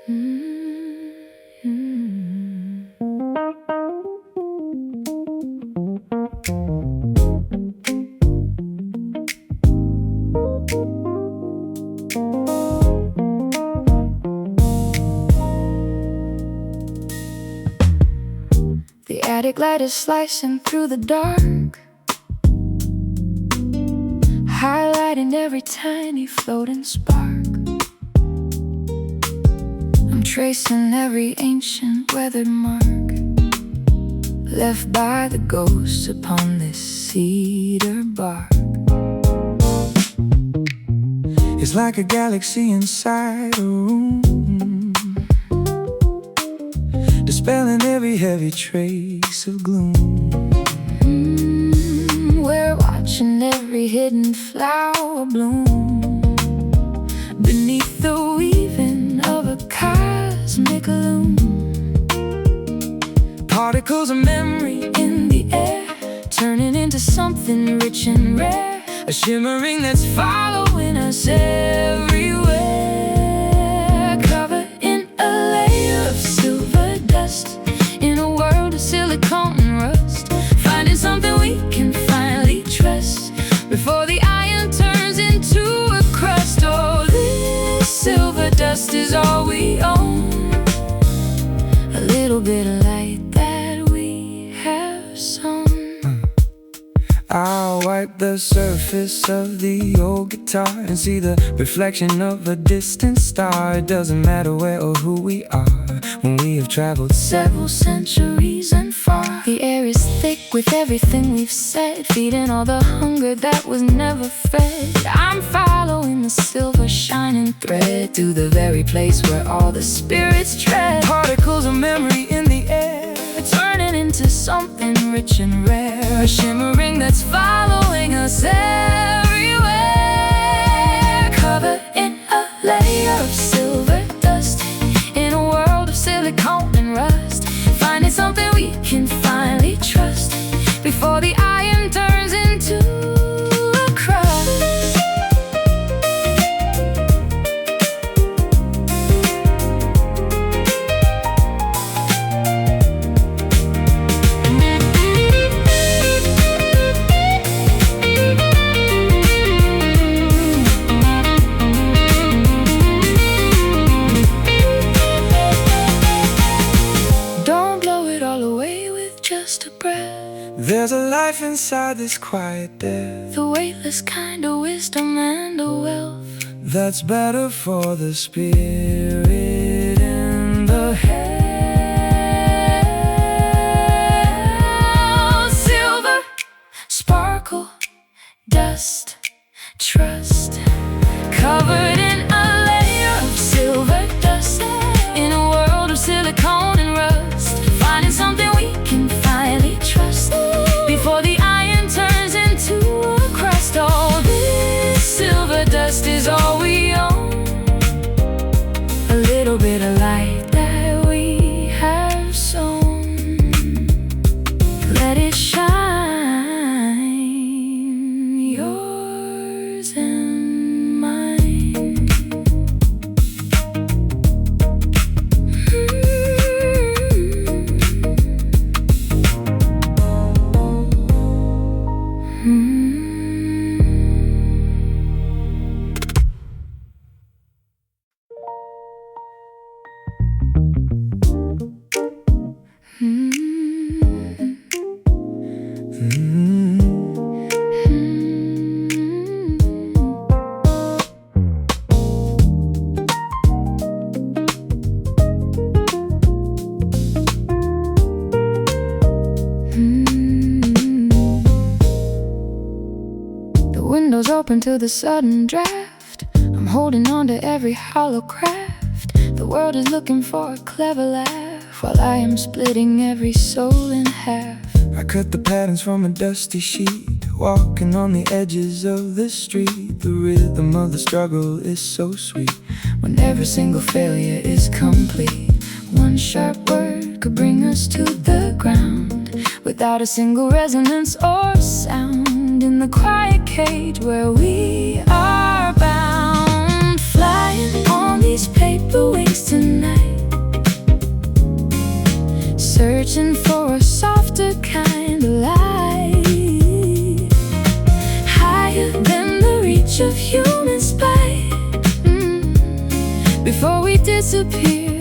The attic light is slicing through the dark, highlighting every tiny floating spark. I'm tracing every ancient weathered mark left by the ghosts upon this cedar bark. It's like a galaxy inside a room, dispelling every heavy trace of gloom. We're watching every hidden flower bloom beneath the weaving of a cosmic loom. Particles of memory in the air, turning into something rich and rare, a shimmering that's following us everywhere. Covered in a layer of silver dust, in a world of silicone and rust, finding something we can finally trust before the iron turns into a crust. Oh, this silver dust is all we own, a little bit of light that we have sown. I'll wipe the surface of the old guitar and see the reflection of a distant star. It doesn't matter where or who we are when we have traveled several centuries and far. The air is thick with everything we've said, feeding all the hunger that was never fed. I'm following the silver shining thread through the very place where all the spirits tread. Particles of memory in the air, turning into something rich and rare, a shimmering that's following us everywhere. Covered in a layer of silver dust, in a world of silicone and rust, finding something we can finally trust before the iron turns into a crust. There's a life inside this quiet death, the weightless kind of wisdom and a wealth that's better for the spirit and the head. Silver, sparkle, dust, trust, covered in a layer of silver dust, in a world of silicone and rust, finding something we can finally trust before the iron turns into a crust. Oh, this silver dust is all we own, a little bit of light that we have sown. Let it shine, yours and mine. Windows open to the sudden draft, I'm holding on to every hollow craft. The world is looking for a clever laugh, while I am splitting every soul in half. I cut the patterns from a dusty sheet, walking on the edges of the street. The rhythm of the struggle is so sweet, when every single failure is complete. One sharp word could bring us to the ground, without a single resonance or sound. In the quiet cage where we are bound, flying on these paper wings tonight, before we disappear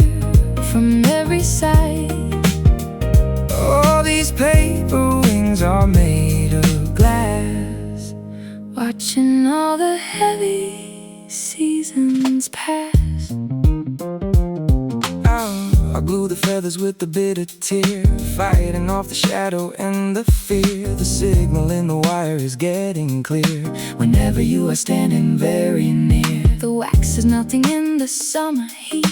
from every side. All these paper wings are made of glass, Watching all the heavy seasons pass. I glue the feathers with a bitter tear, fighting off the shadow and the fear. The signal in the wire is getting clear whenever you are standing very near. The wax is melting in the summer heat,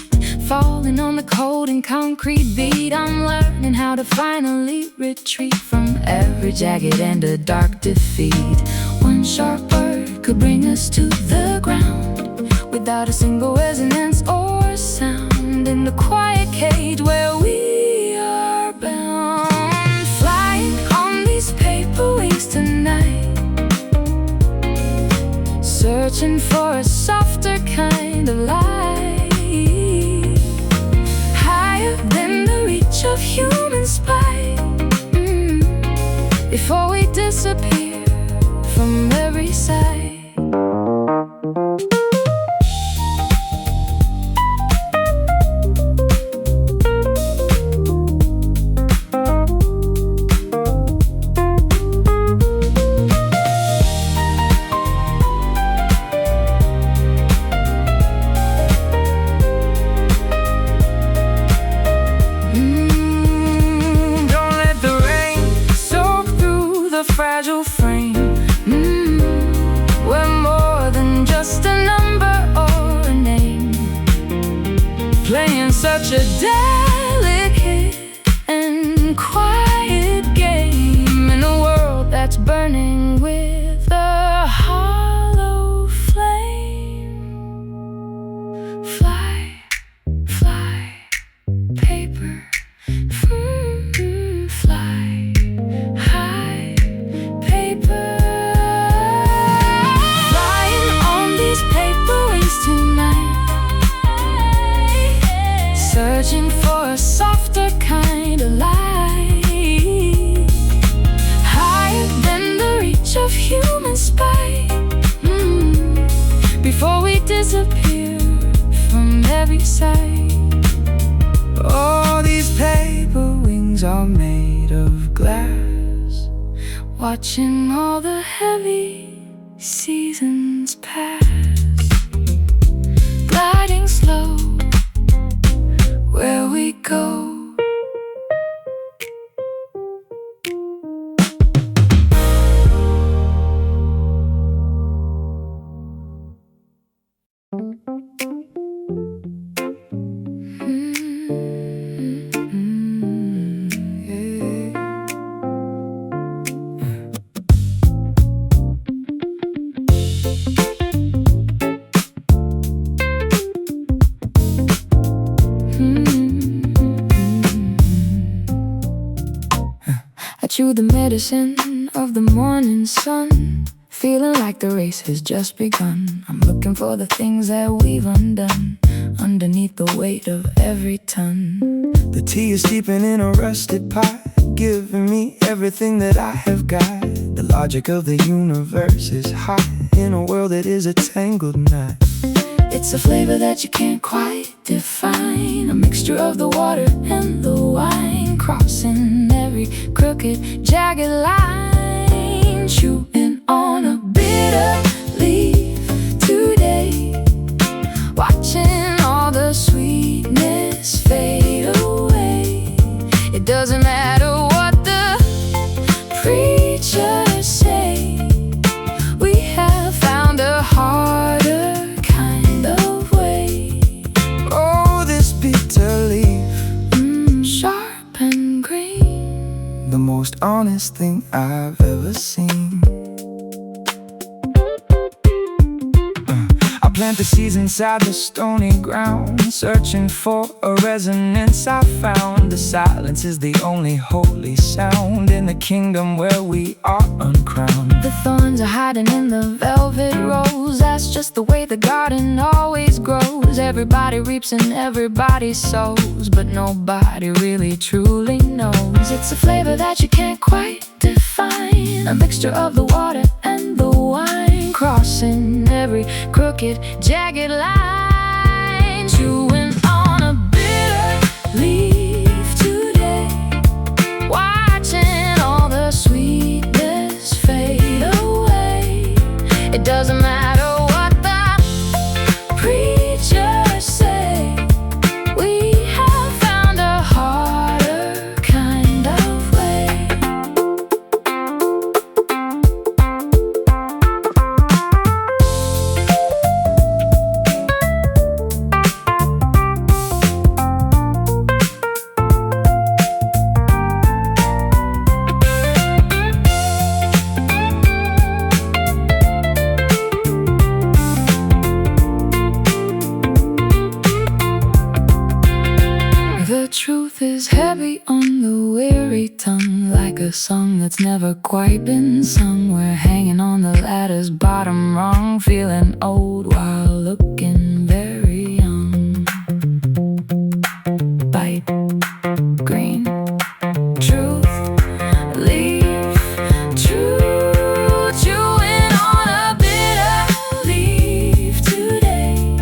falling on the cold and concrete beat. I'm learning how to finally retreat from every jagged and a dark defeat. One sharp word could bring us to the ground, without a single resonance or sound. In the quiet cage where we are bound, flying on these paper wings tonight, searching for a softer kind of light, higher than the reach of human spite. Before we disappear from every side. Fragile frame, We're more than just a number or a name, playing such a delicate and quiet game in a world that's burning with a hollow flame. Fly, fly, paper, fly high. Flying on these paper wings tonight, searching for a softer kind of light, higher than the reach of human spite. Before we disappear from every side. All these paper wings are made of glass, Watching all the heavy seasons pass, gliding slow where we go. I chew the medicine of the morning sun, feeling like the race has just begun. I'm looking for the things that we've undone, underneath the weight of every ton. The tea is steeping in a rusted pot, giving me everything that I have got. The logic of the universe is hot in a world that is a tangled knot. It's a flavor that you can't quite define, a mixture of the water and the wine, crossing every crooked, jagged line, chewing on a bitter leaf today, watching all the sweetness fade away. It doesn't matter what the preachers say, we have found a harder kind of way. Oh, this bitter leaf, sharp and green, the most honest thing I've ever seen. I plant the seeds inside the stony ground, searching for a resonance I found. The silence is the only holy sound in the kingdom where we are uncrowned. the thorns are hiding in the velvet rose. That's just the way the garden always grows. Everybody reaps and everybody sows, but nobody really truly knows. It's a flavor that you can't quite define, a mixture of the water and the wine, crossing every crooked, jagged line. truth is heavy on the weary tongue, like a song that's never quite been sung. We're hanging on the ladder's bottom rung, feeling old while looking very young. Bite, green, truth, leaf, true, chewing on a bitter leaf today,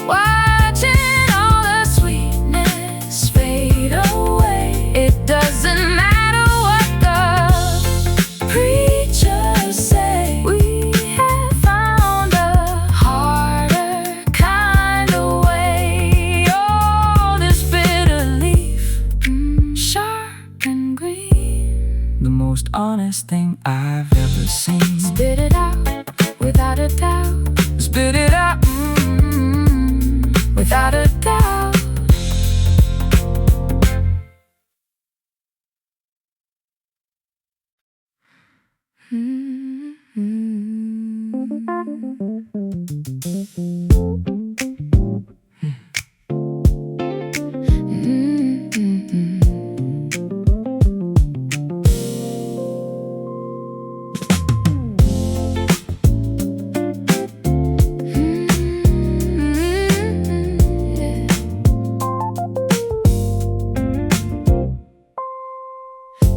watching all the sweetness fade away. It doesn't matter what the preachers say, we have found a harder kind of way. Oh, this bitter leaf, sharp and green, The most honest thing I've ever seen. spit it out without a doubt, Spit it out. without a doubt.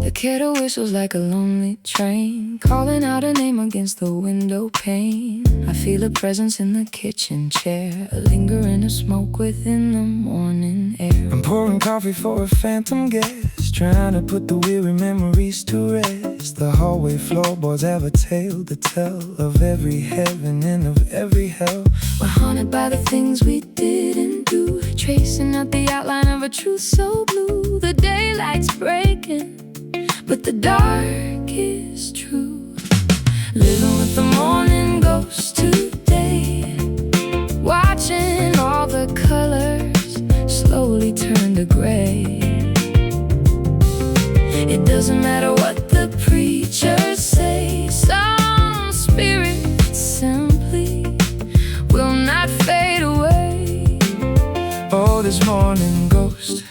The kettle whistles like a lonely train, calling out a name against the window pane. I feel a presence in the kitchen chair, a lingering of smoke within the morning air. I'm pouring coffee for a phantom guest, trying to put the weary memories to rest. The hallway floorboards have a tale to tell of every heaven and of every hell. We're haunted by the things we didn't do, tracing out the outline of a truth so blue. The daylight's breaking, but the dark is true. Living with the morning ghost today, watching all the colors slowly turn to gray. It doesn't matter what the preachers say, some spirits simply will not fade away. Oh, this morning ghost,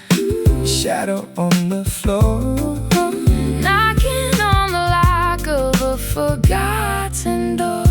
shadow on the floor, knocking on the lock of a forgotten door.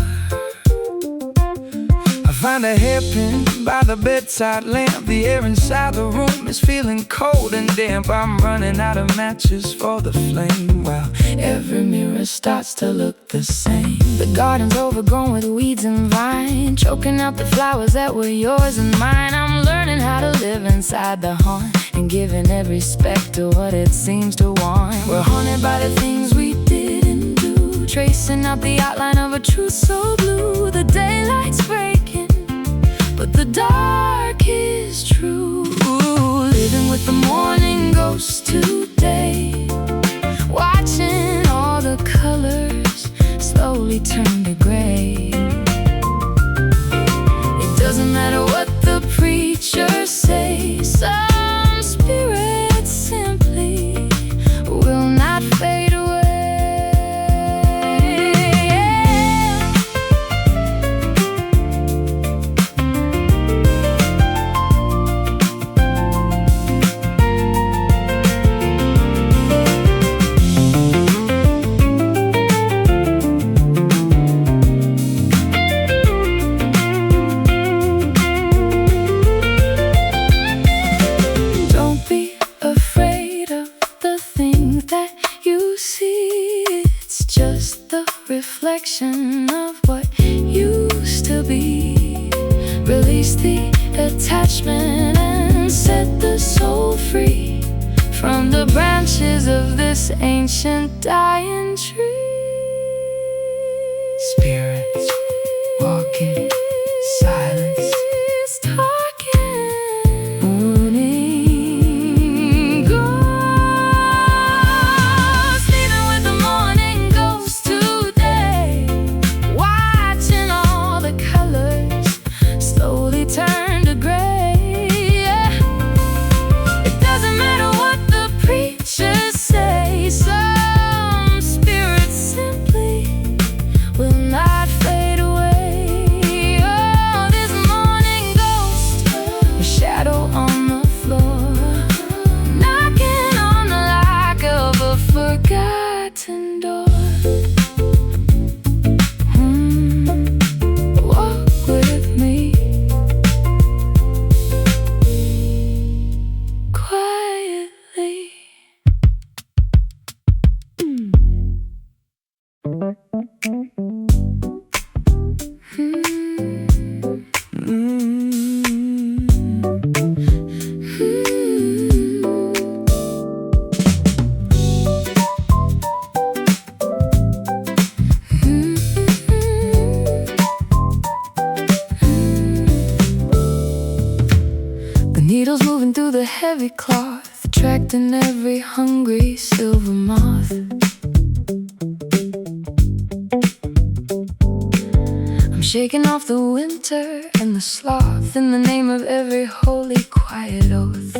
I find a hairpin by the bedside lamp. The air inside the room is feeling cold and damp. I'm running out of matches for the flame, while Every mirror starts to look the same. The garden's overgrown with weeds and vine, choking out the flowers that were yours and mine. I'm learning how to live inside the haunt, and giving every speck to what it seems to want. We're haunted by the things we didn't do, tracing out the outline of a truth so blue. The daylight's breaking, but the dark is true. Living with the morning ghost today, watching all the colors slowly turn to gray. It doesn't matter what the preachers say, some spirits simply will not fade away. Reflection of what used to be. Release the attachment and set the soul free from the branches of this ancient dying tree. spirits walking, silence talking, morning ghost, leaving with the morning ghost today, watching all the colors slowly turn to gray. It doesn't matter what the preachers say, some spirits simply will not fade away. Oh, this morning ghost, a shadow on the floor, Needles moving through the heavy cloth, attracting every hungry silver moth. I'm shaking off the winter and the sloth in the name of every holy quiet oath.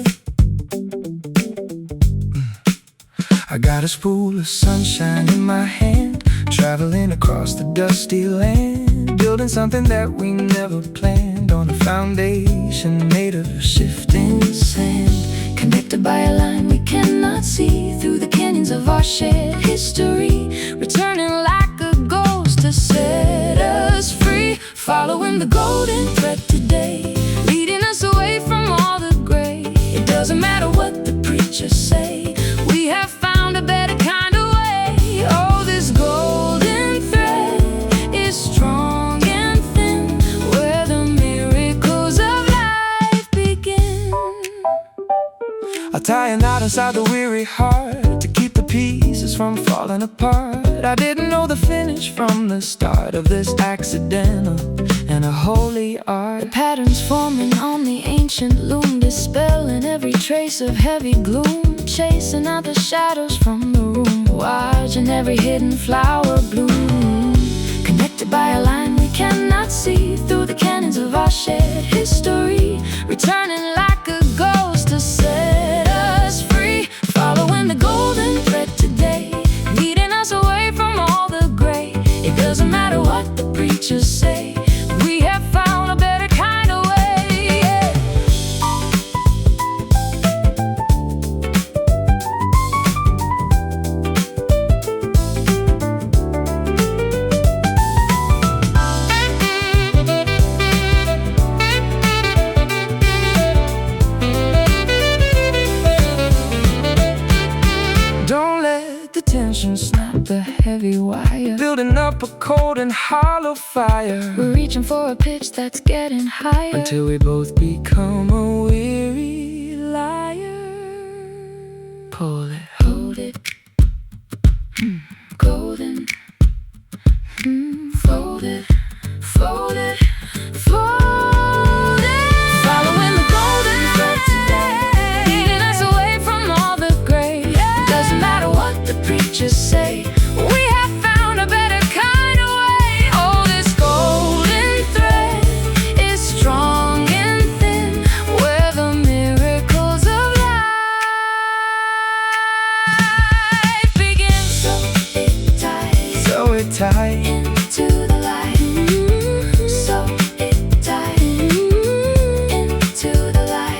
I got a spool of sunshine in my hand, traveling across the dusty land, building something that we never planned, on a foundation made of shifting sand. Connected by a line we cannot see, through the canyons of our shared history, returning like a ghost to set us free. Following the golden thread today, leading us away from all the gray. It doesn't matter what the preachers say, we have found a better kind of way. Oh, this golden thread is strong and thin, where the miracles of life begin. I'll tie a knot inside the weary heart to keep the pieces from falling apart. I didn't know the finish from the start of this accidental and a holy art. The patterns forming on the ancient loom, dispelling every trace of heavy gloom, chasing out the shadows from the room, watching every hidden flower bloom. Connected by a line we cannot see, through the canyons of our shared history, returning like a ghost to set us free. Following the golden thread today, leading us away from all the gray. It doesn't matter what the preachers say, we have found a better kind of way, yeah. Don't let the tension snap the heavy wire, building up a cold and hollow fire. We're reaching for a pitch that's getting higher, until we both become a weary liar. Pull it, hold it, golden, fold it, fold it, fold it. Following the golden thread today, leading us away from all the gray. It doesn't matter what the preachers say, we have found a better kind of way. Oh, this golden thread is strong and thin, where the miracles of life begin. So it ties, so it tight into the light. So it ties, into the light.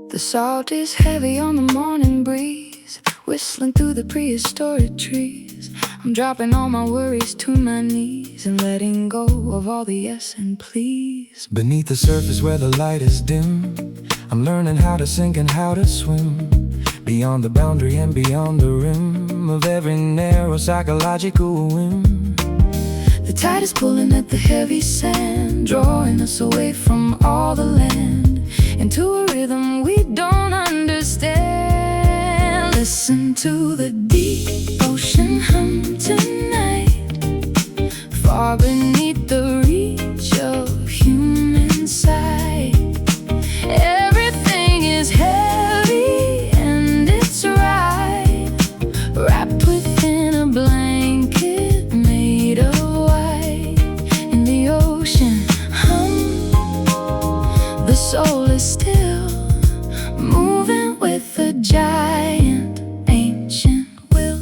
The salt is heavy on the morning breeze, whistling through the prehistoric trees. I'm dropping all my worries to my knees and letting go of all the yes and please. beneath the surface where the light is dim. I'm learning how to sink and how to swim, beyond the boundary and beyond the rim of every narrow psychological whim. The tide is pulling at the heavy sand, drawing us away from all the land, into a rhythm we don't understand. Listen to the deep ocean hum tonight, far beneath the reach of human sight. Everything is heavy and it's right, wrapped within a blanket made of white. In the ocean hum, the soul is still moving with a giant ancient will.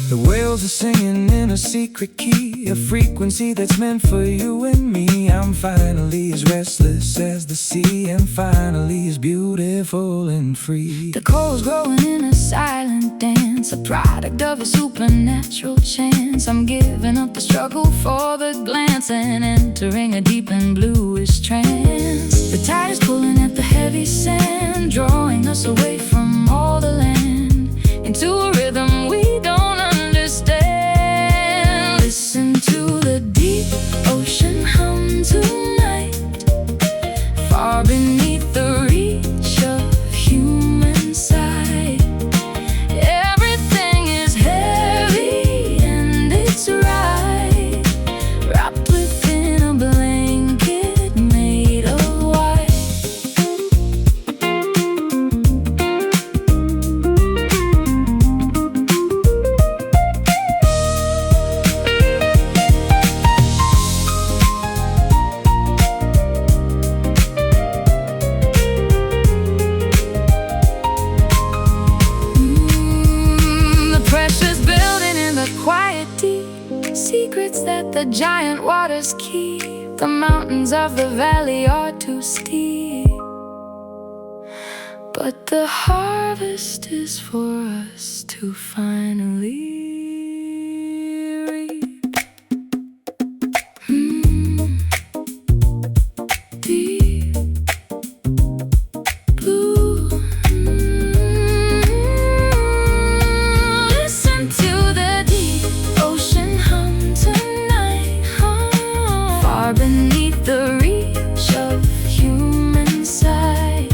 The whales are singing in a secret key, a frequency that's meant for you and me. I'm finally as restless as the sea, and finally as beautiful and free. The corals growing in a silent dance, dance, a product of a supernatural chance. I'm giving up the struggle for the glance and entering a deep and bluish trance. The tide is pulling at the heavy sand, drawing us away from all the land into a rhythm we don't understand. Listen to the deep ocean hum tonight, far beneath the reach of human sight. Everything is heavy and it's right, wrapped within a blanket made of white. Quiet deep secrets that the giant waters keep. The mountains of the valley are too steep, but the harvest is for us to finally reap. Deep blue. Listen to the deep ocean hum tonight, far beneath the reach of human sight.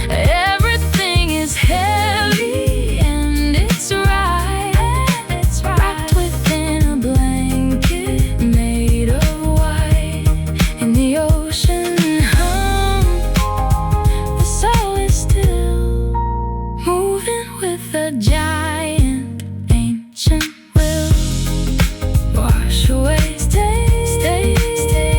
Everything is heavy and it's right, wrapped within a blanket made of white. In the ocean hum, the soul is still moving with a giant ancient will. Wash away, stay, stay, stay.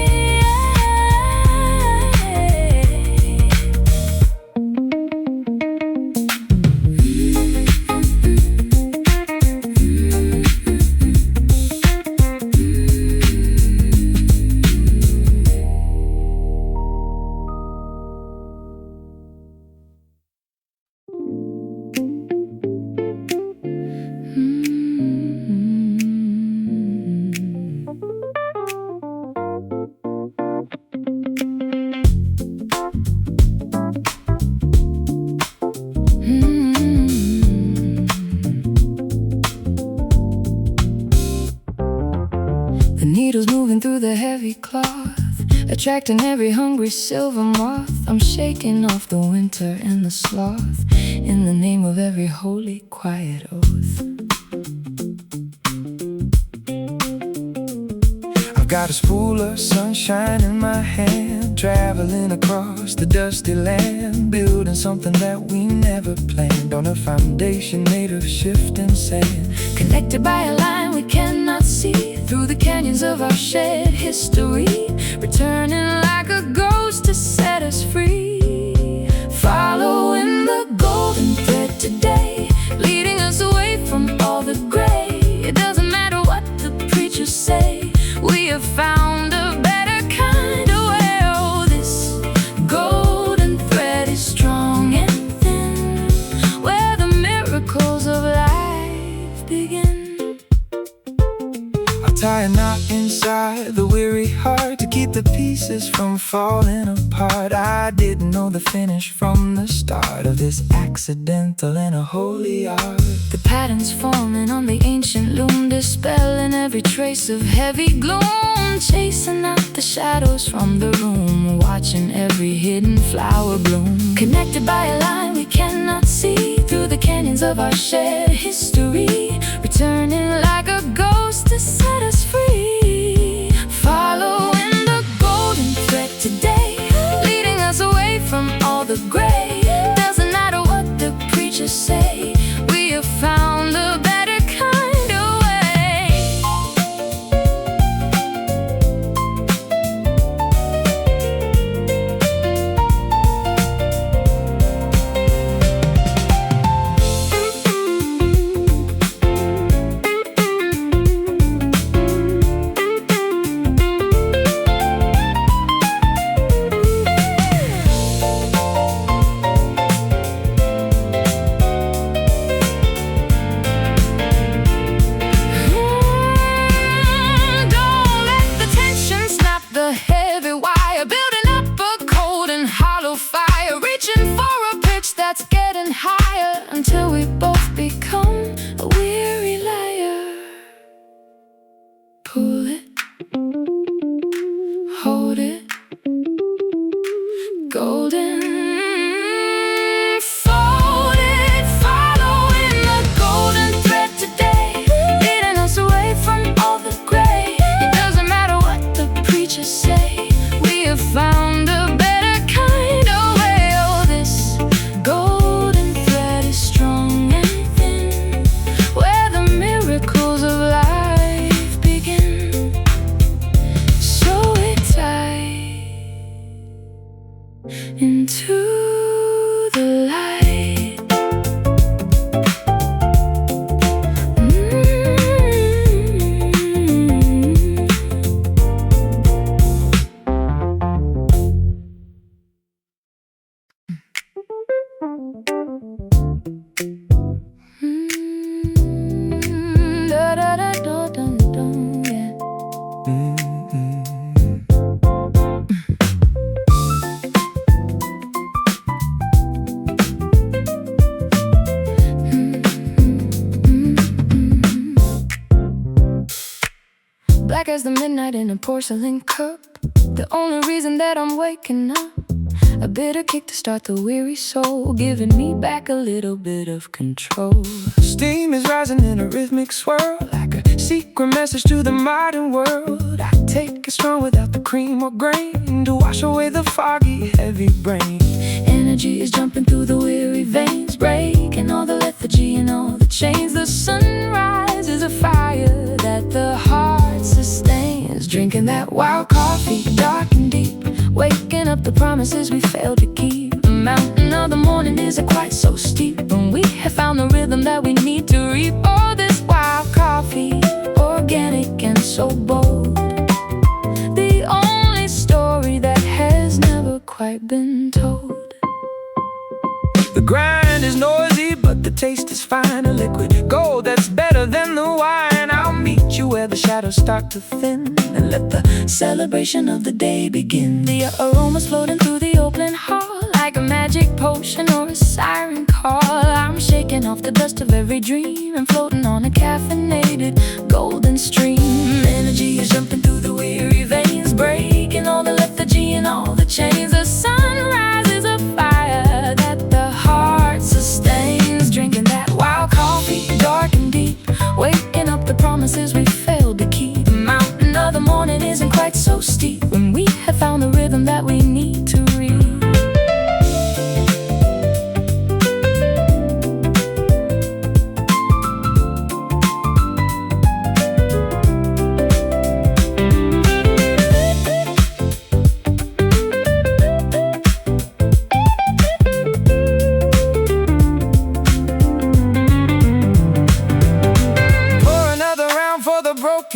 The needles moving through the heavy cloth, attracting every hungry silver moth. I'm shaking off the winter and the sloth, in the name of every holy quiet oath. I've got a spool of sunshine in my hand, traveling across the dusty land, building something that we never planned, on a foundation made of shifting sand. Connected by a line we cannot see, through the canyons of our shared history, returning like a ghost to set us free. Following the golden thread today, leading us away from all the gray. It doesn't matter what the preachers say, we have found a better kind of way. Oh, this golden thread is strong and thin, where the miracles of life begin. I'll tie a knot inside the weary heart to keep the pieces from falling apart. I didn't know the finish from the start of this accidental and a holy art. The patterns forming on the ancient loom, dispelling every trace of heavy gloom, chasing out the shadows from the room, watching every hidden flower bloom. Connected by a line we cannot see, through the canyons of our shared history, returning like a ghost to set us free. Following the golden thread today, leading us away from all the gray. Doesn't matter what the preachers say, we have found a better kind of way. as the midnight in a porcelain cup. The only reason that I'm waking up, a bitter kick to start the weary soul, giving me back a little bit of control. Steam is rising in a rhythmic swirl, like a secret message to the modern world. I take it strong without the cream or grain, to wash away the foggy, heavy brain. Energy is jumping through the weary veins, breaking all the lethargy and all the chains. The sunrise is a fire that the heart sustains, drinking that wild coffee, dark and deep, waking up the promises we failed to keep. The mountain of the morning isn't quite so steep, and we have found the rhythm that we need to reap. Oh, this wild coffee, organic and so bold, the only story that has never quite been told. The grind is noisy, but the taste is fine. A liquid gold that's better than the wine. I'll meet you where the shadows start to thin, and let the celebration of the day begin. The aroma's floating through the open hall, like a magic potion or a siren call. I'm shaking off the dust of every dream and floating on a caffeinated golden stream. Energy is jumping through the weary veins, breaking all the lethargy and all the chains. The sunrise is a fire that the heart sustains, drinking that wild coffee, dark and deep, waking up the promises we failed to keep. The mountain of the morning isn't quite so steep, when we have found the rhythm that we need to reach.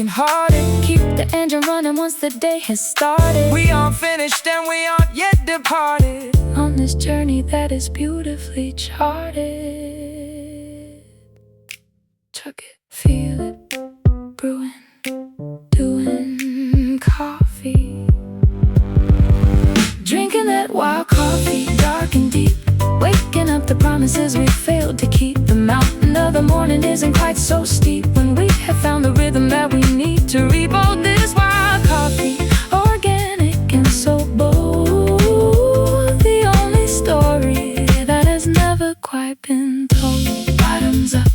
Hearted, keep the engine running once the day has started. We aren't finished and we aren't yet departed, on this journey that is beautifully charted. Chug it, feel it, brewing, doing coffee, drinking that wild coffee, dark and deep, waking up the promises we failed to keep. The mountain of the morning isn't quite so steep, when we have found the rhythm that we need to reap. Oh, this wild coffee, organic and so bold, the only story that has never quite been told. Bottoms up,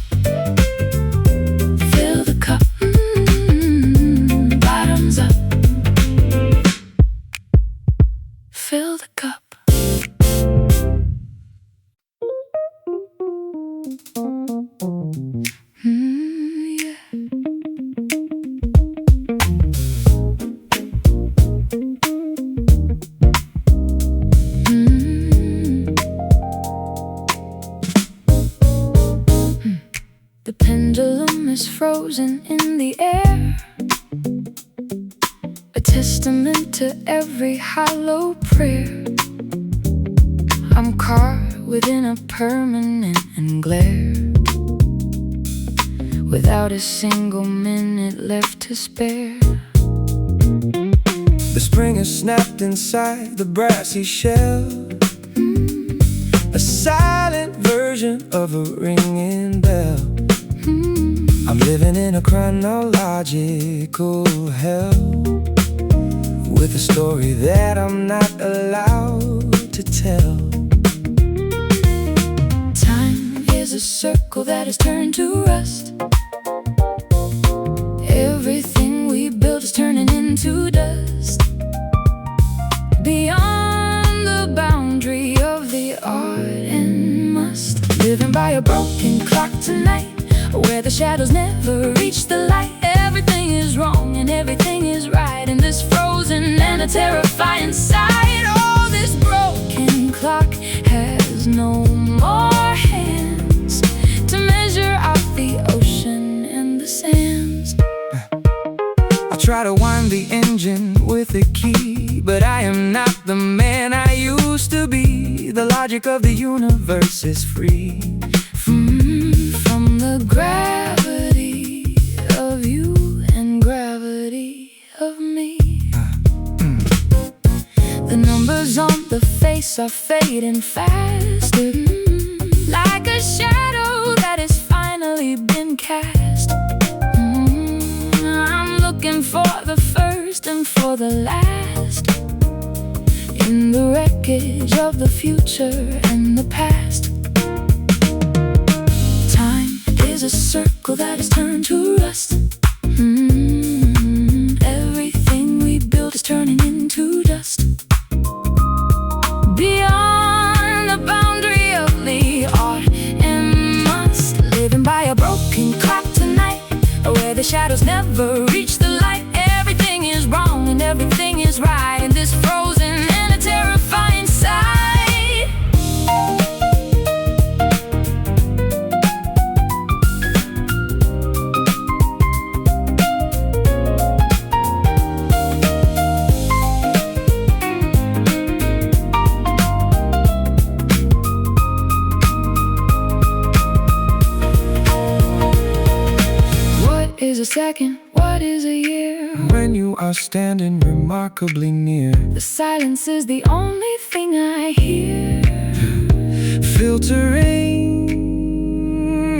fill the cup, bottoms up, fill the cup. The pendulum is frozen in the air, a testament to every hollow prayer. I'm caught within a permanent glare, without a single minute left to spare. The spring is snapped inside the brassy shell, a silent version of a ringing bell. I'm living in a chronological hell, with a story that I'm not allowed to tell. Time is a circle that has turned to rust. Everything we built is turning into dust, beyond the boundary of the art and must. Living by a broken clock tonight, where the shadows never reach the light. Everything is wrong and everything is right, in this frozen and a terrifying sight. Oh, this broken clock has no more hands to measure out the ocean and the sands. I try to wind the engine with a key, but I am not the man I used to be. The logic of the universe is free from the gravity of you and gravity of me. The numbers on the face are fading faster, like a shadow that has finally been cast. I'm looking looking for the first and for the last, in the wreckage of the future and the past. Time is a circle that has turned to rust. Everything we built is turning into dust. Beyond the boundary of the art and must, living by a broken clock tonight, where the shadows never reach the light. Everything is wrong and everything is right in this frozen and a terrifying sight. What is a second? What is a year? When you are standing remarkably near, The silence is the only thing I hear. filtering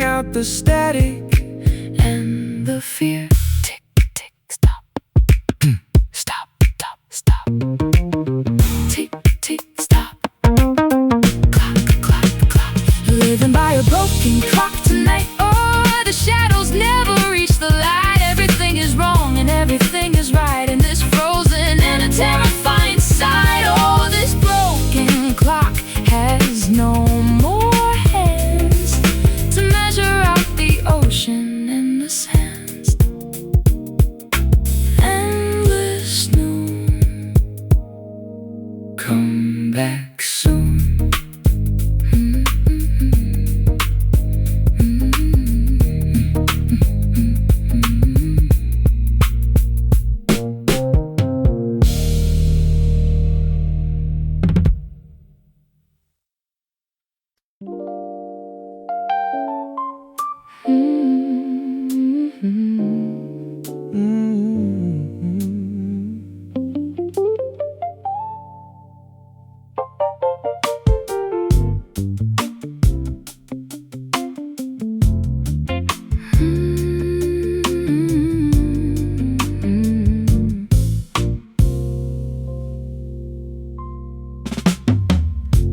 out the static And the fear. Tick, tick, stop. Stop, stop, stop. Tick, tick, stop. Clock, clock, clock. Living by a broken clock tonight. Oh, the shadows never reach the light. Everything is wrong and everything is right in this frozen and a terrifying sight. Oh, this broken clock has no more hands to measure out the ocean and the sands. Endless noon, come back soon.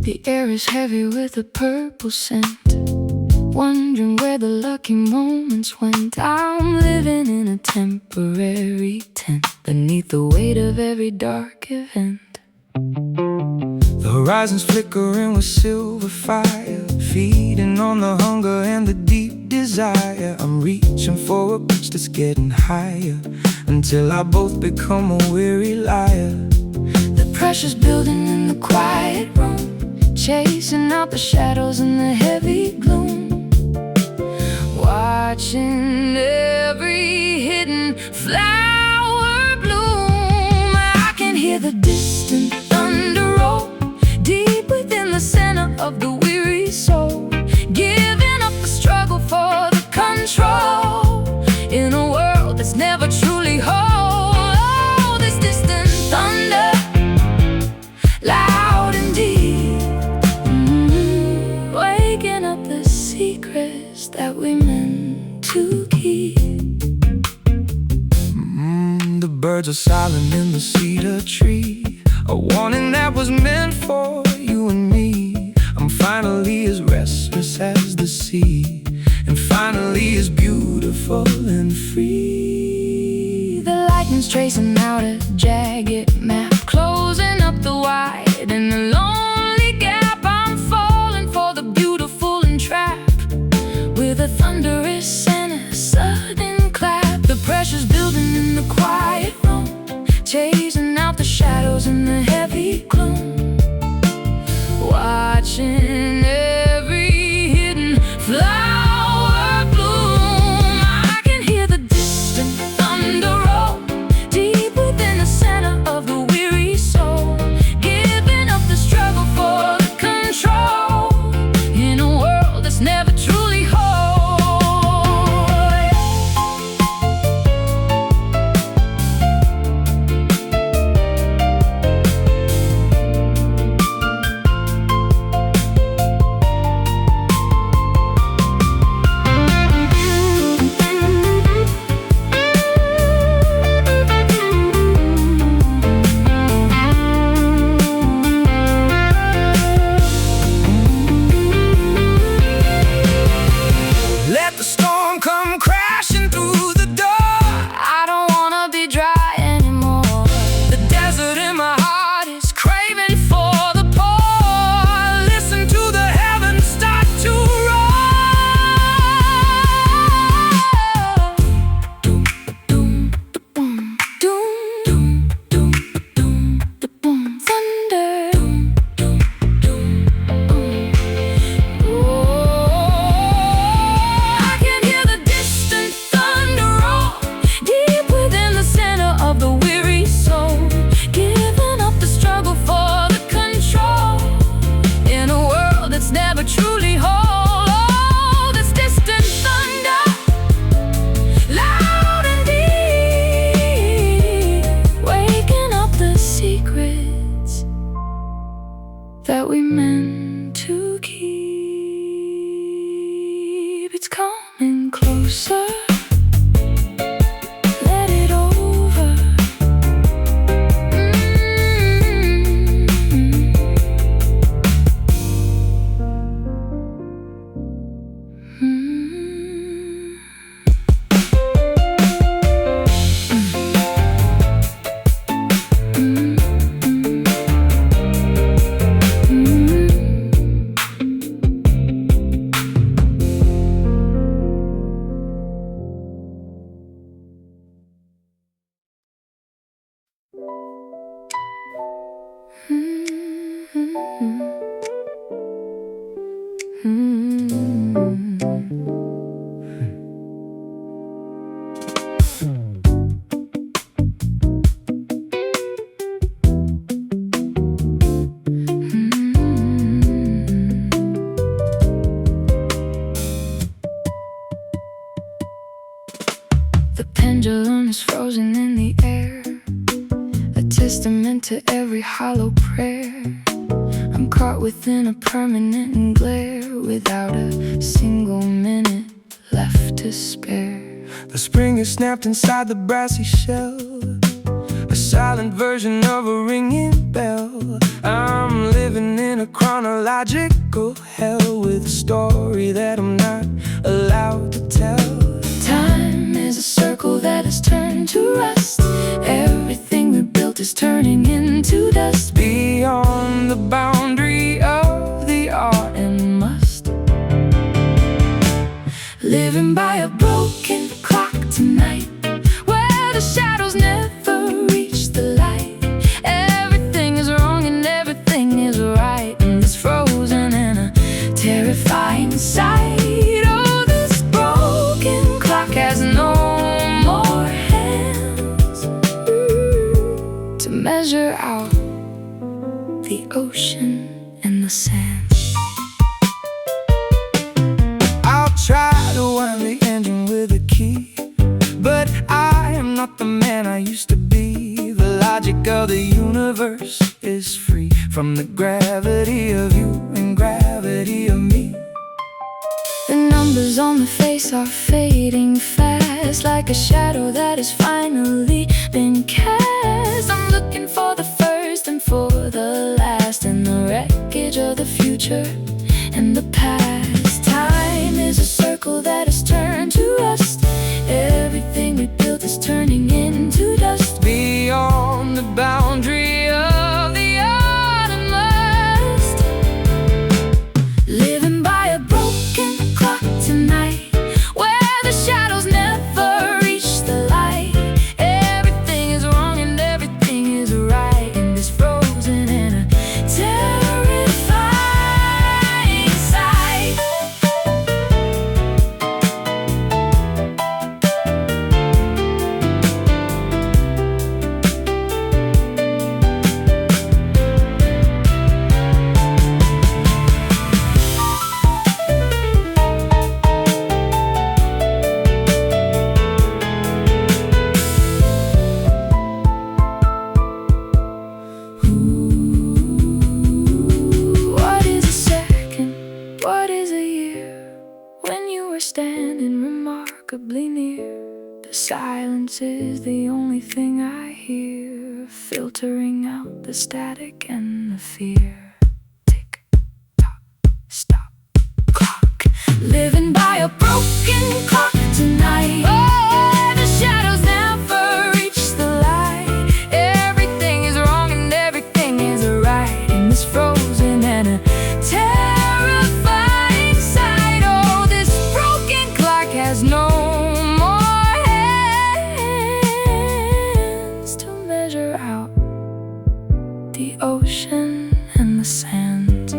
The air is heavy with a purple scent, wondering where the lucky moments went. I'm living in a temporary tent beneath the weight of every dark event. The horizon's flickering with silver fire, feeding on the hunger and the deep desire. I'm reaching for a pitch that's getting higher, until I both become a weary liar. The pressure's building in the quiet room, chasing out the shadows in the heavy gloom, watching every hidden flower bloom. I can hear the distant thunder roll, deep within the center of the weary soul, giving up the struggle for the control, in a world that's never truly whole. Oh, this distant thunder, loud and deep, waking up the secrets that we meant to keep. The birds are silent in the cedar tree, a warning that was meant for you and me. I'm finally as restless as the sea, and finally as beautiful and free. The lightning's tracing out a jagged map, closing up the wide and the lonely gap. I'm falling for the beautiful and trapped, with a thunderous and a sudden clap. The pressure's building in the quiet room, chasing out the shadows in the heavy gloom, watching every hidden flower bloom. I can hear the distant thunder roll, deep within the center of the weary soul, giving up the struggle for the control, in a world that's never truly whole. come crashing through the door. I don't wanna be dry anymore. The desert in my heart is craving for the pour. Listen to the heavens start to roar. Doom, doom, boom, doom, doom, doom, doom, boom, thunder. Doom, doom, boom. I can hear the distant thunder roll, deep within the center of the weary soul, giving up the struggle for the control in a world that's never truly whole. Oh, this distant thunder, loud and deep, waking up the secrets that we meant to keep. It's coming closer. Let it over. The pendulum is frozen in the air, a testament to every hollow prayer. I'm caught within a permanent glare, without a single minute left to spare. The spring is snapped inside the brassy shell, a silent version of a ringing bell. I'm living in a chronological hell, with a story that I'm not allowed to tell. Time is a circle that has turned to rust. Everything we built is turning into dust. Beyond the boundary of the art and must, Living by a broken clock tonight, where the shadows never reach the light. Everything is wrong and everything is right, and it's frozen in a terrifying sight. Oh, this broken clock has no more hands to measure out the ocean and the sand. I'll try to wind the engine with a key, but I am not the man I used to be. The logic of the universe is free from the gravity of you and gravity of me. The numbers on the face are fading fast, like a shadow that has finally been cast. I'm looking for the first and for the last, in the wreckage of the future and the past. Time is a circle that has turned to rust. Everything we built is turning into dust. Beyond the boundary of the art and lust, Living by a broken clock tonight, where the shadows never reach the light. Everything is wrong and everything is right, and it's frozen in a terrifying sight. What is a second? What is a year? When you were standing remarkably near, the silence is the only thing I hear, filtering out the static and the fear. Tick, tock, stop, clock. Living by a broken clock ocean and the sand.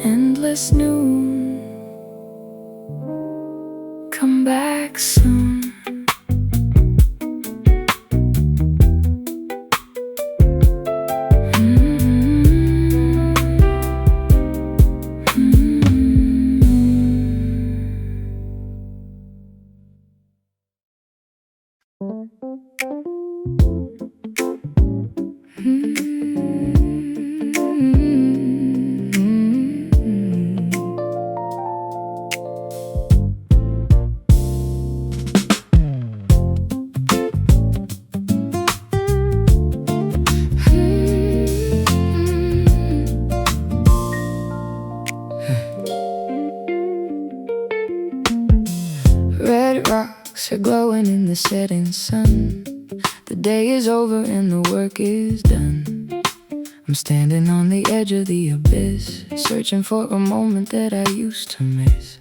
Endless noon, come back soon. Red rocks are glowing in the setting sun. The day is over and the work is done. I'm standing on the edge of the abyss, searching for a moment that I used to miss.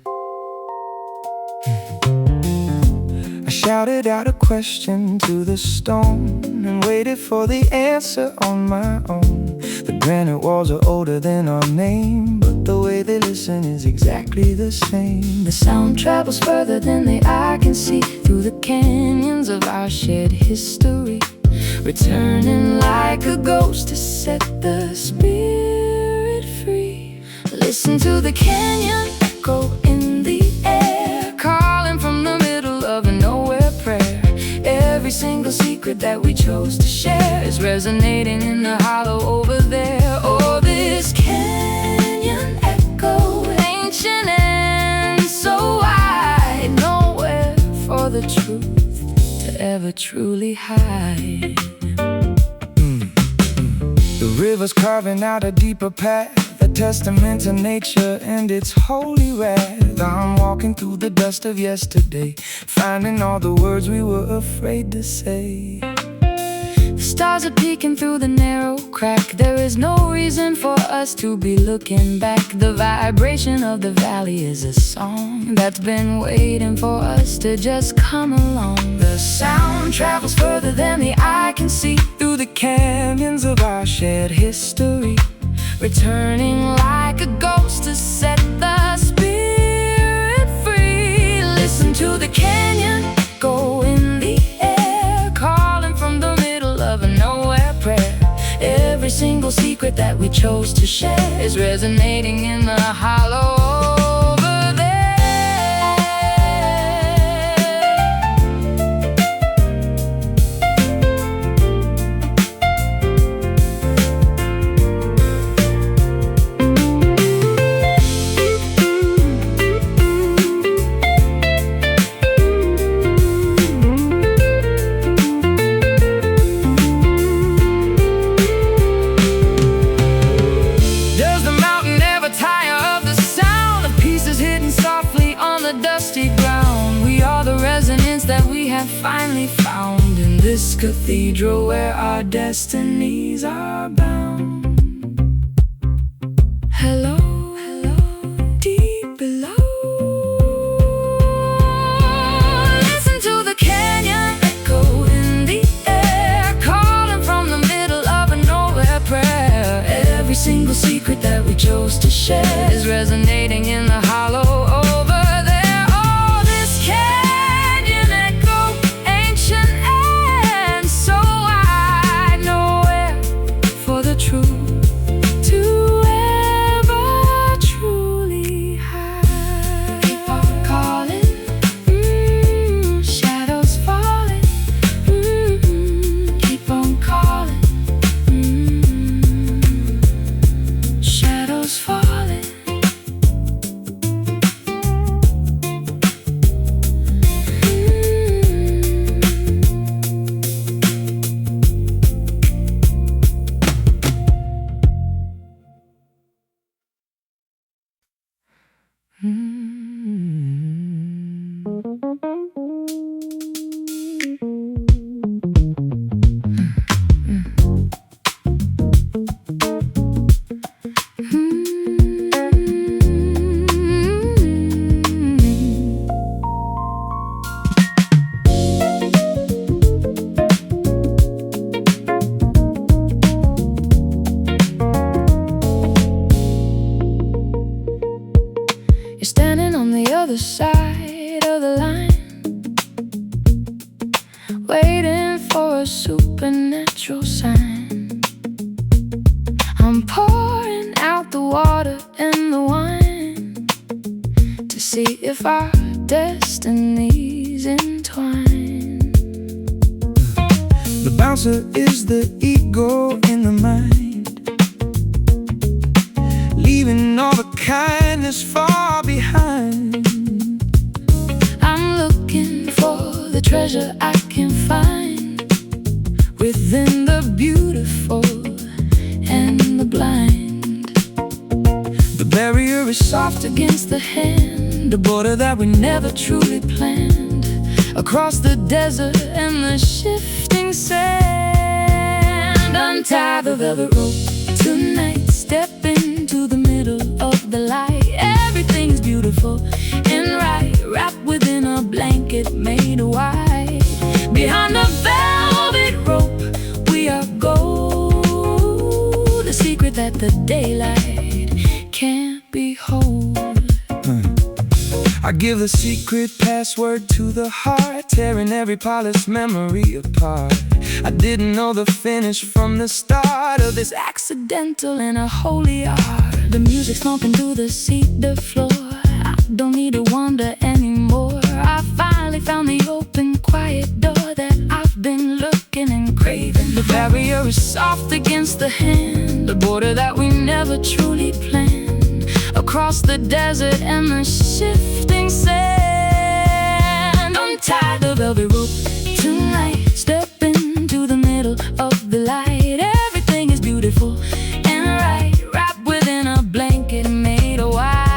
I shouted out a question to the stone and waited for the answer on my own. The granite walls are older than our name, but the way they listen is exactly the same. The sound travels further than the eye can see, through the canyons of our shared history, returning like a ghost to set the spirit free. Listen to the canyon echo in the air, calling from the middle of a nowhere prayer. Every single secret that we chose to share is resonating in the hollow over there. Oh, this canyon echo, ancient and so wide, nowhere for the truth to ever truly hide. The river's carving out a deeper path, a testament to nature and its holy wrath. I'm walking through the dust of yesterday, finding all the words we were afraid to say. The stars are peeking through the narrow crack. There is no reason for us to be looking back. The vibration of the valley is a song that's been waiting for us to just come along. The sound travels further than the eye can see, Through the canyons of our shared history, returning like a ghost to set the spirit free. Listen to the canyon echo in the air, calling from the middle of a nowhere prayer. Every single secret that we chose to share is resonating in the hollow over there. Finally found in this cathedral where our destinies are bound. Hello, hello, deep below. Listen to the canyon echo in the air, calling from the middle of a nowhere prayer. Every single secret that we chose to share is resonating in the hollow over there. the line, waiting for a supernatural sign. I'm pouring out the water and the wine to see if our destinies entwine. The bouncer is the ego in the mind, leaving all the kindness far behind. I'm looking for the treasure I can find within the beautiful and the blind. The barrier is soft Against the hand, a border that we never truly planned, across the desert and the shifting sand. Untie the velvet rope tonight, step into the middle of the light. Everything's beautiful and right, wrapped within a blanket made white. Behind the velvet rope we are gold, a secret that the daylight can't behold. I give the secret password to the heart, tearing every polished memory apart. I didn't know the finish from the start of this Accidental and a holy art. The music's thumping through the cedar floor. I don't need to wonder anymore. I finally found the open, quiet door that I've been looking and craving. The barrier is soft against the hand, the border that we never truly planned, across the desert and the shifting sand. Untie the velvet rope tonight, step into the middle of the light. Everything is beautiful and right, wrapped within a blanket made of white.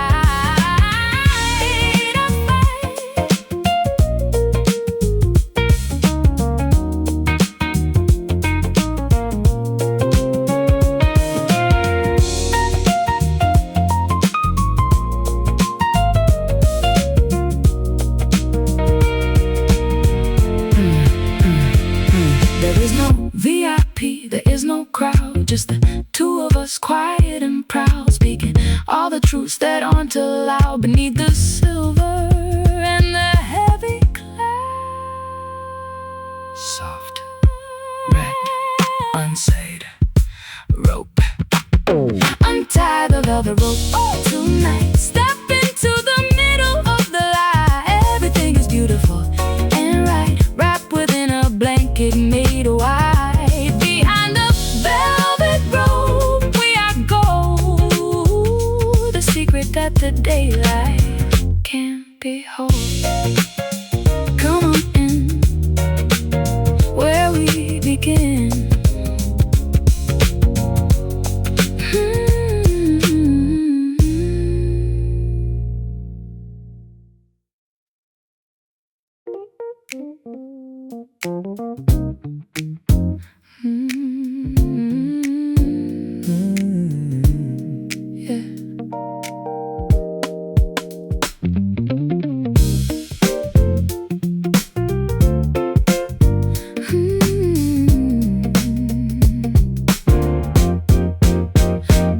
There is no VIP, there is no crowd, just the two of us, quiet and proud, speaking all the truths that aren't allowed beneath the silver and the heavy cloud. soft, red, unsaid rope. Untie the velvet rope tonight, step into the middle of the light. Everything is beautiful and right, wrapped within a blanket made of white. Behind the velvet rope we are gold, the secret that the daylight can't behold. Come on in, where we begin.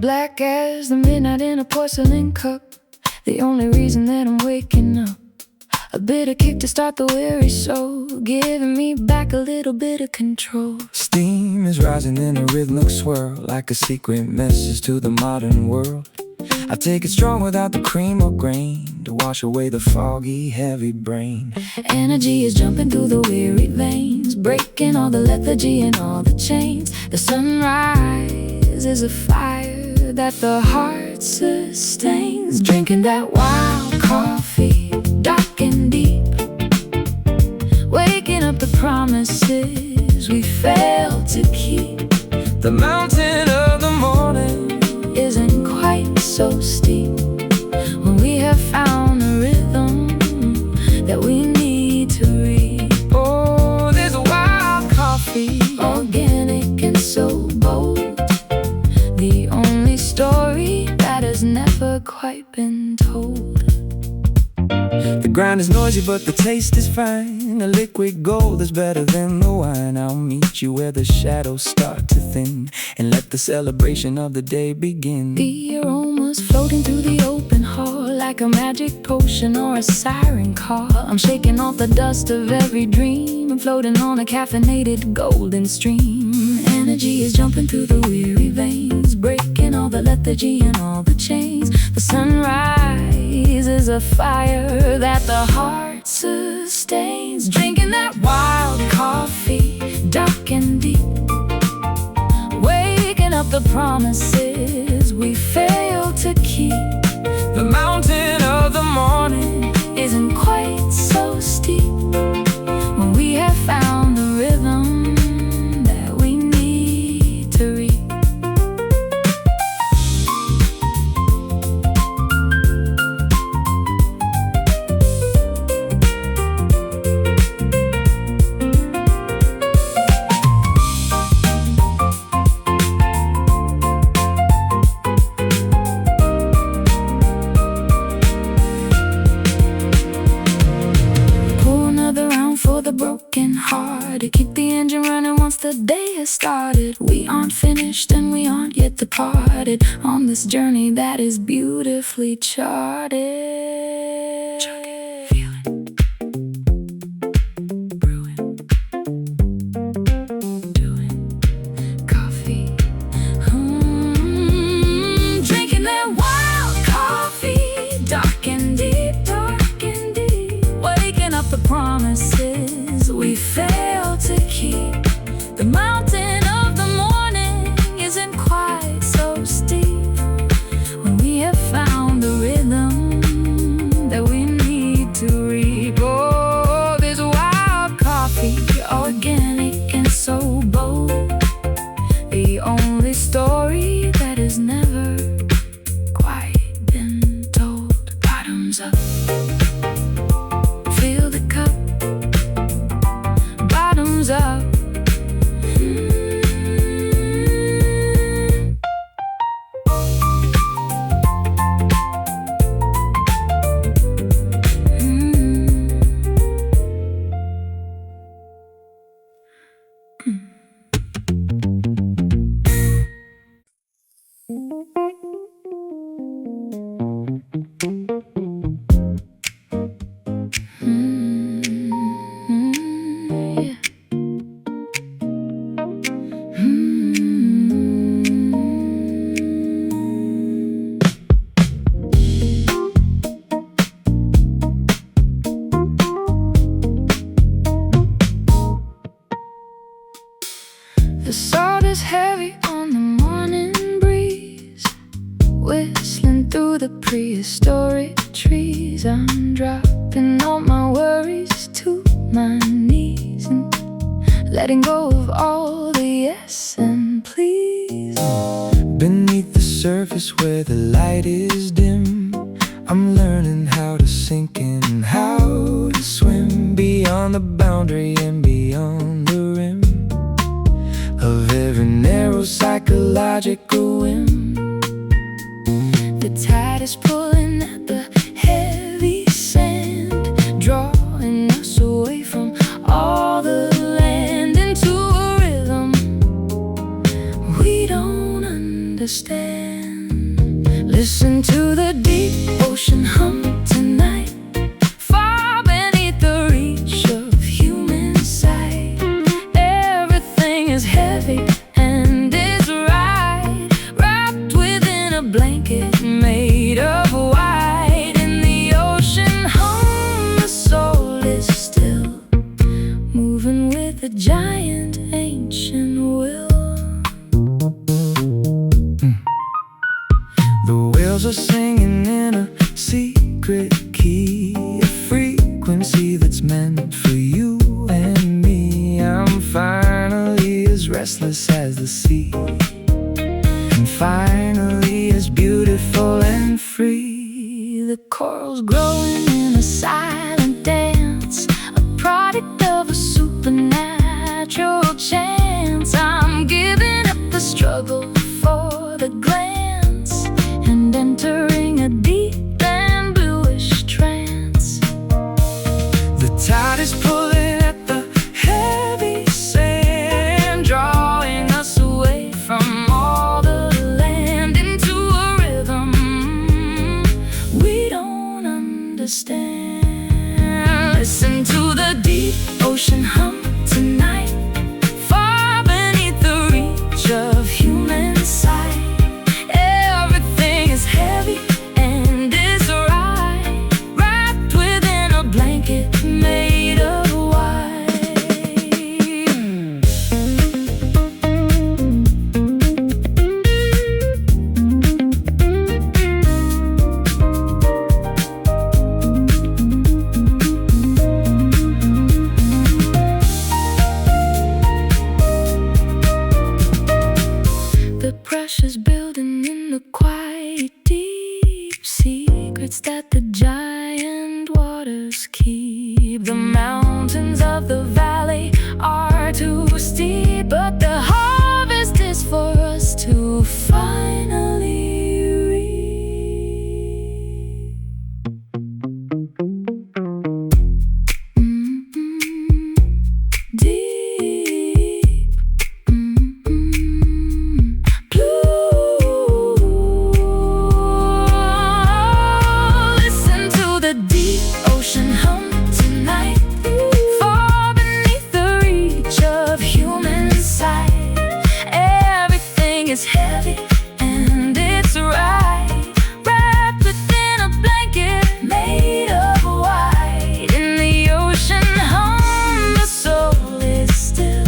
Black as the midnight in a porcelain cup, the only reason that I'm waking up. A bitter kick to start the weary soul, giving me back a little bit of control. Steam is rising in a rhythmic swirl, like a secret message to the modern world. I take it strong without the cream or grain, to wash away the foggy, heavy brain. Energy is jumping through the weary veins, breaking all the lethargy and all the chains. The sunrise is a fire that the heart sustains, drinking that wild coffee, dark and deep, waking up the promises we failed to keep. The mountain of the morning Isn't quite so steep when we have found a rhythm that we need to read. Oh, there's a wild coffee, Organic and so bold, the only story that has never quite been told. The grind is noisy but the taste is fine. A liquid gold is better than the wine. I'll meet you where the shadows start to thin, and let the celebration of the day begin. The aromas floating through the open hall, like a magic potion or a siren call. I'm shaking off the dust of every dream and floating on a caffeinated golden stream. Energy is jumping through the weary veins, breaking all the lethargy and all the chains. The sunrise is a fire that the heart sustains. Drinking that wild coffee, dark and deep, waking up the promises we failed to keep. The mountain of the morning Isn't quite so steep when we have found the rhythm that we need to reach. The broken hearted, keep the engine running once the day has started. We aren't finished and we aren't yet departed on this journey that is beautifully charted. Feel it. Brewing. Doing coffee. Drinking that wild coffee, dark and deep, dark and deep. Waking up the promises we failed to keep. The mountain of the morning isn't quite so steep when we have found the rhythm that we need to reap. Oh, this wild coffee, organic and so bold, the only story that has never quite been told. Bottoms up, fill the cup. Bottoms up. The salt is heavy on the morning breeze, whistling through the prehistoric trees. I'm dropping all my worries to my knees and letting go of all the yes and please. beneath the surface where the light is dim. I'm learning how to sink in, how to swim beyond the boundary and beyond the rim of every narrow psychological whim. The tide is pulling at the heavy sand, drawing us away from all the land into a rhythm we don't understand. Listen to the deep ocean hum tonight, far beneath the reach of human sight. Everything is heavy and is right, wrapped within a blanket made of white. In the ocean hum, the soul is still, moving with a giant ancient will. The whales are singing in a secret key, a frequency that's meant for you and me. I'm finally as restless as the sea, and finally as beautiful and free. The corals growing in a silent dance, a product of a supernatural chance. I'm giving up the struggle for the glance and entering a deep and bluish trance. The tide is pulling at the heavy sand, drawing us away from all the land into a rhythm we don't mountains of the valley are too steep, but the harvest is for us to finally reap. Deep blue. Listen to the deep ocean hum tonight, far beneath the reach of human sight. Everything is heavy and it's right, wrapped within a blanket made of white. In the ocean hum, the soul is still,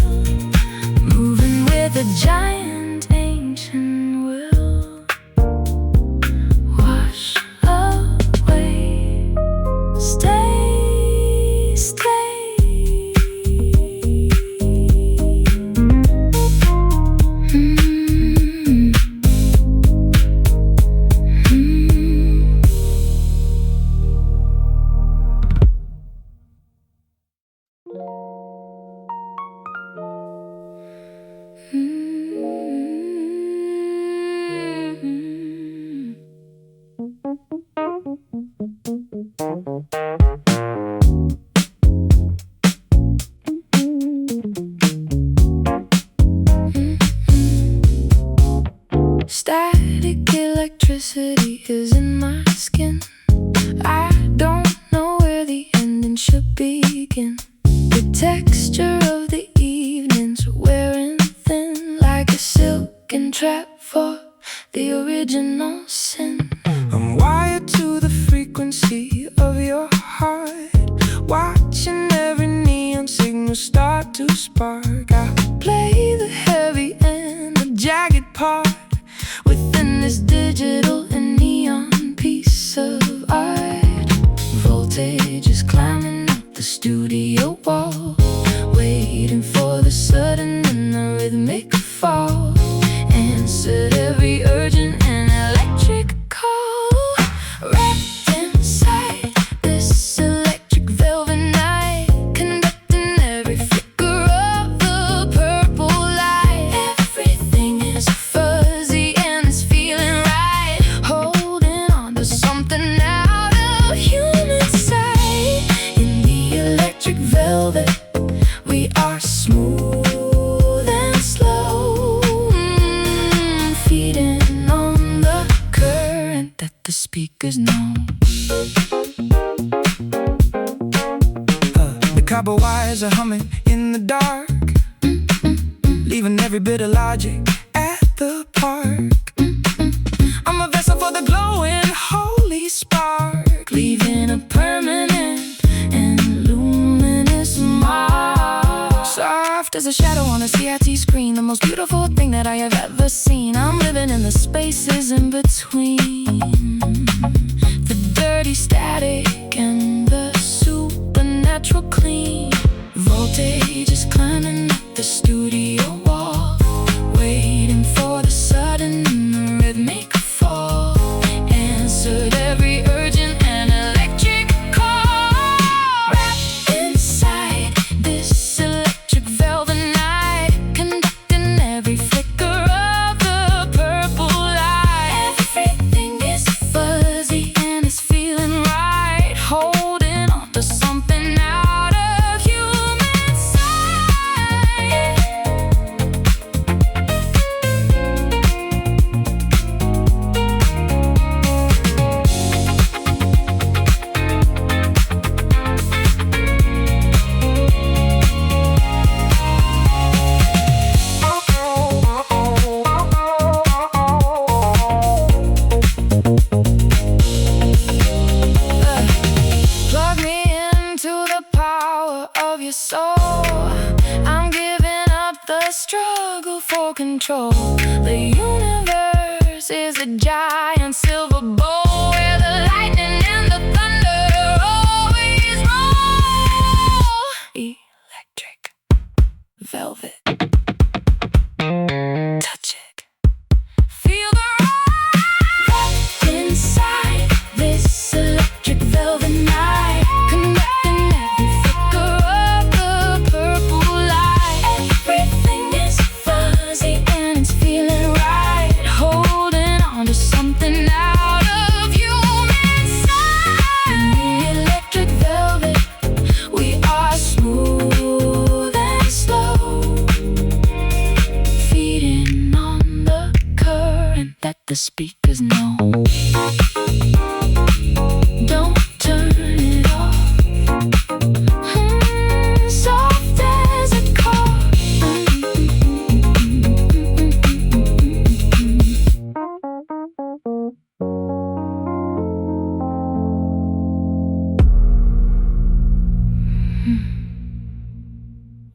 moving with a giant ancient will. Wash away, stay, stay. Static electricity is in my skin. I don't know where the ending should begin. The texture of the evenings wearing thin, like a silken trap for the original sin. I'm wired to the frequency of your heart, watching every neon signal start to spark. I play the heavy and the jagged part within this digital and neon piece of art. Voltage is climbing up the studio wall, waiting for the sudden and the rhythmic fall. Answered every urgent and electric call, wrapped inside this electric velvet night, conducting every flicker of the purple light. Everything is fuzzy and it's feeling right, holding on to something out of human sight. In the electric velvet, we are smooth and slow, feeding on the current that the speakers know. The copper wires are humming in the dark, leaving every bit of logic at the park. I'm a vessel for the glowing holy spark, leaving a permanent and luminous mark. Soft as a shadow on a CRT screen, the most beautiful thing that I have ever seen. I'm living in the spaces in between the dirty static and the supernatural clean. Voltage is climbing up the studio wall, waiting for the sudden and the rhythmic fall. Answered every urgent and electric call, wrapped inside this electric velvet night, conducting every flicker of the purple light. Everything is fuzzy and it's feeling right, holding on to something out of human sight. Plug me into the power of your soul. I'm giving up the struggle for control. The universe is a giant silver bowl where the lightning and the thunder always roll. Electric velvet, touch it, feel the rush. Wrapped inside this electric velvet night, connecting every flicker of that the speakers know.